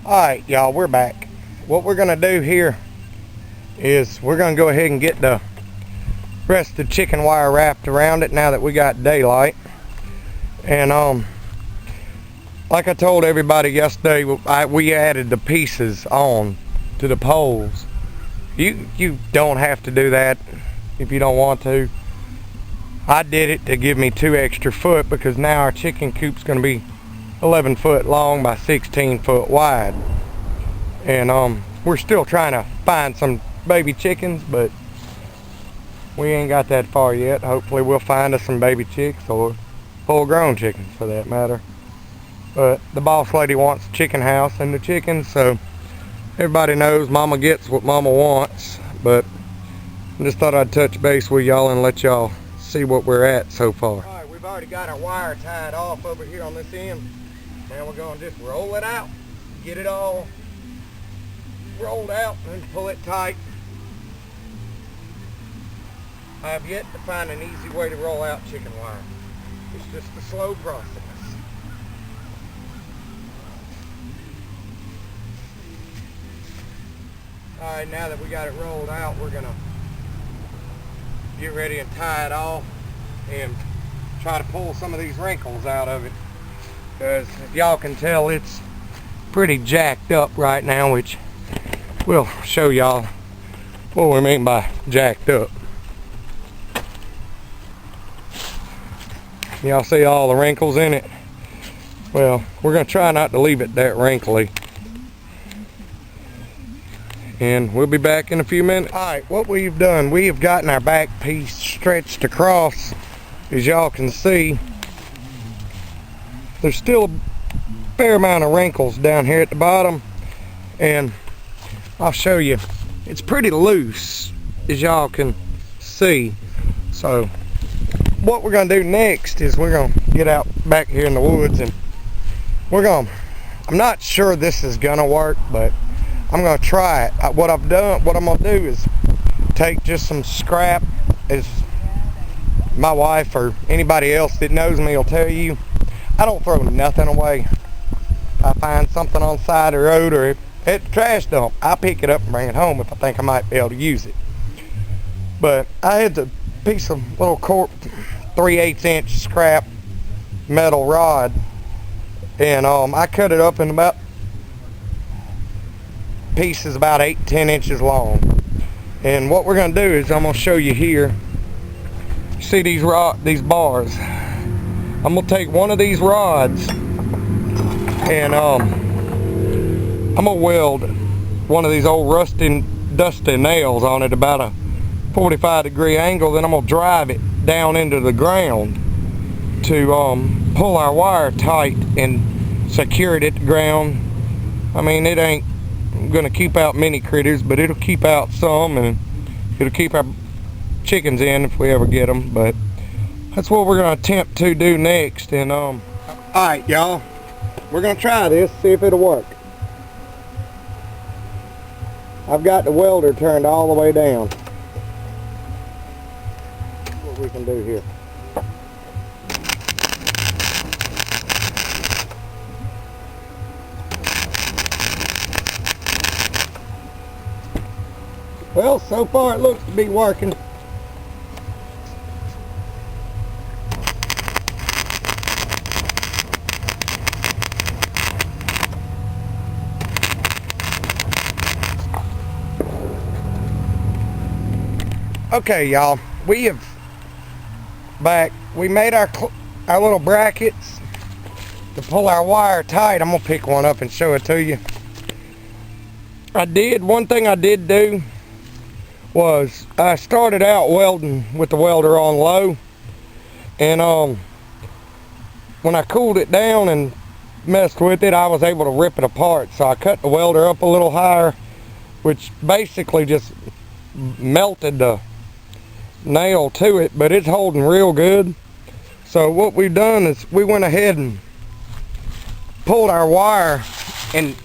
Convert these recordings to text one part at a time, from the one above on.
Alright y'all, we're back. What we're gonna do here is we're gonna go ahead and get the rest of the chicken wire wrapped around it now that we got daylight. And like I told everybody yesterday, we added the pieces on to the poles. You don't have to do that if you don't want to. I did it to give me 2 extra foot because now our chicken coop's gonna be 11 foot long by 16 foot wide. And we're still trying to find some baby chickens, but we ain't got that far yet. Hopefully we'll find us some baby chicks, or full grown chickens for that matter. But the boss lady wants a chicken house and the chickens, so everybody knows mama gets what mama wants. But I just thought I'd touch base with y'all and let y'all see what we're at so far. Alright, we've already got our wire tied off over here on this end. Now we're going to just roll it out, get it all rolled out and pull it tight. I have yet to find an easy way to roll out chicken wire. It's just a slow process. Alright, now that we got it rolled out, we're going to get ready and tie it off and try to pull some of these wrinkles out of it. Because if y'all can tell, it's pretty jacked up right now, which we'll show y'all what we mean by jacked up. Y'all see all the wrinkles in it? Well, we're going to try not to leave it that wrinkly. And we'll be back in a few minutes. Alright, what we've done, we have gotten our back piece stretched across. As y'all can see, there's still a fair amount of wrinkles down here at the bottom. And I'll show you, it's pretty loose, as y'all can see. So what we're going to do next is we're going to get out back here in the woods, and I'm not sure this is going to work, but I'm going to try it. What I'm going to do is take just some scrap, as my wife or anybody else that knows me will tell you, I don't throw nothing away. If I find something on the side of the road or at the trash dump, I pick it up and bring it home if I think I might be able to use it. But I had a piece of little 3/8 inch scrap metal rod, and I cut it up in about pieces about 8-10 inches long. And what we're going to do is I'm going to show you here. See these bars? I'm going to take one of these rods and I'm going to weld one of these old rusty, dusty nails on it about a 45-degree angle. Then I'm going to drive it down into the ground to pull our wire tight and secure it at the ground. I mean, it ain't going to keep out many critters, but it'll keep out some, and it'll keep our chickens in if we ever get them. But that's what we're going to attempt to do next. And alright y'all, we're going to try this, see if it'll work. I've got the welder turned all the way down. See what we can do here. Well, so far it looks to be working. Okay y'all, we made our little brackets to pull our wire tight. I'm gonna pick one up and show it to you. One thing I did do was I started out welding with the welder on low, and when I cooled it down and messed with it, I was able to rip it apart. So I cut the welder up a little higher, which basically just melted the nail to it, but it's holding real good. So what we've done is we went ahead and pulled our wire, and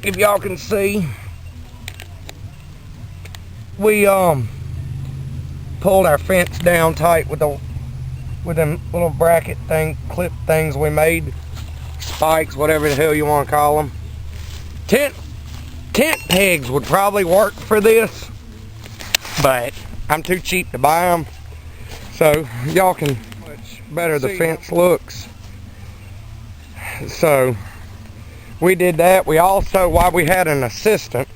if y'all can see, we pulled our fence down tight with them little bracket clip things we made, spikes, whatever the hell you want to call them. tent pegs would probably work for this, but I'm too cheap to buy them. So y'all can much better the fence looks. So we did that. We also, while we had an assistant,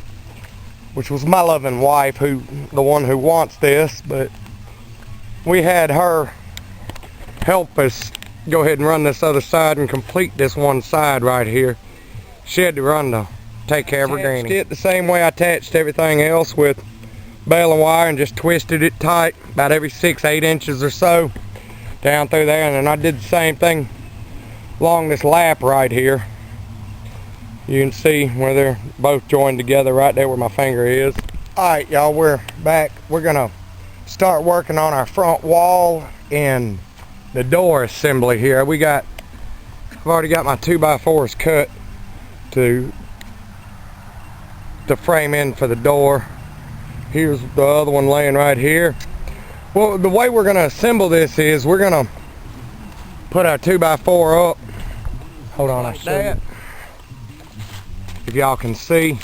which was my loving wife, the one who wants this, but we had her help us go ahead and run this other side and complete this one side right here. She had to run to take care of her granny. Attached it the same way I attached everything else, with bale and wire, and just twisted it tight about every 6-8 inches or so down through there. And then I did the same thing along this lap right here. You can see where they're both joined together right there where my finger is. Alright y'all, we're back. We're gonna start working on our front wall and the door assembly here. I've already got my 2x4s cut to frame in for the door. Here's the other one laying right here. Well, the way we're gonna assemble this is we're gonna put our 2x4 up. Hold on, like that. If y'all can see,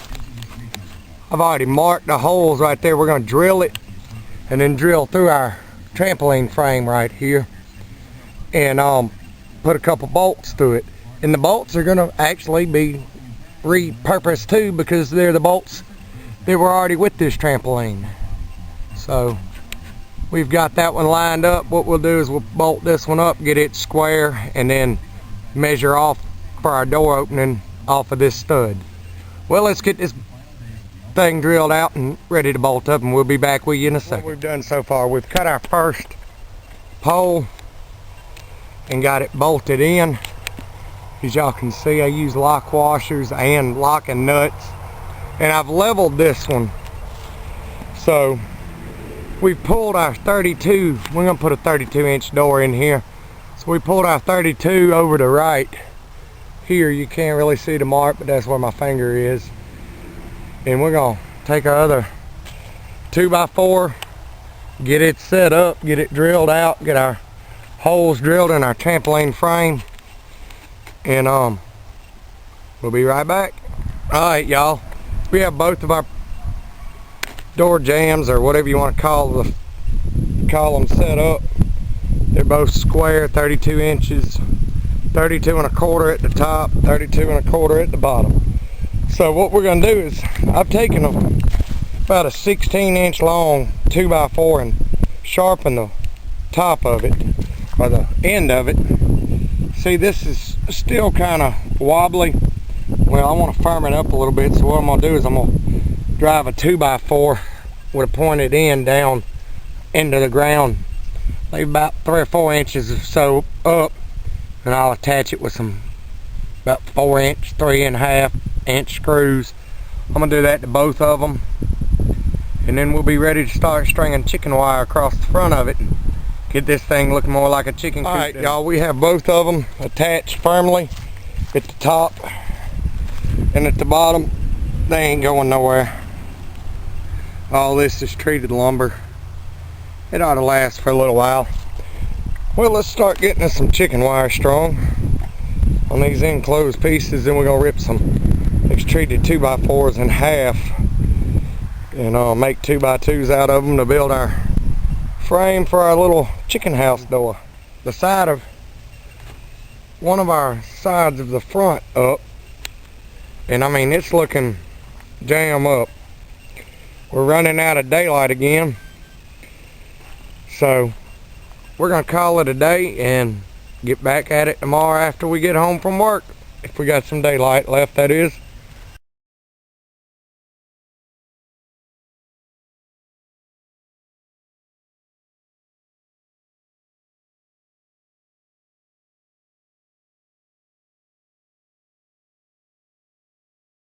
I've already marked the holes right there. We're gonna drill it and then drill through our trampoline frame right here, and put a couple bolts through it. And the bolts are gonna actually be repurposed too, because they're the bolts that were already with this trampoline. So we've got that one lined up. What we'll do is we'll bolt this one up, get it square, and then measure off for our door opening off of this stud. Well, let's get this thing drilled out and ready to bolt up, and we'll be back with you in a second. What we've done so far, we've cut our first pole and got it bolted in. As y'all can see, I use lock washers and locking nuts, and I've leveled this one. So we've pulled our 32, we're gonna put a 32-inch door in here. So we pulled our 32 over to right. Here you can't really see the mark, but that's where my finger is. And we're gonna take our other 2x4, get it set up, get it drilled out, get our holes drilled in our trampoline frame, and we'll be right back. Alright y'all, we have both of our door jambs, or whatever you want to call them, set up. They're both square, 32 inches, 32 1/4 at the top, 32 1/4 at the bottom. So what we're going to do is, I've taken about a 16-inch long 2x4 and sharpened the top of it, or the end of it. See, this is still kind of wobbly. Well, I want to firm it up a little bit, so what I'm going to do is I'm going to drive a 2x4 with a pointed end down into the ground, leave about 3 or 4 inches or so up, and I'll attach it with some about 4-inch, 3.5-inch screws. I'm going to do that to both of them, and then we'll be ready to start stringing chicken wire across the front of it and get this thing looking more like a chicken coop. Alright y'all, we have both of them attached firmly at the top and at the bottom. They ain't going nowhere. All this is treated lumber. It ought to last for a little while. Well, let's start getting us some chicken wire strung on these enclosed pieces. Then we're going to rip some treated 2x4s in half and make 2x2s out of them to build our frame for our little chicken house door. The side of one of our sides of the front up, and I mean, it's looking jam up. We're running out of daylight again, so we're gonna call it a day and get back at it tomorrow after we get home from work, if we got some daylight left, that is.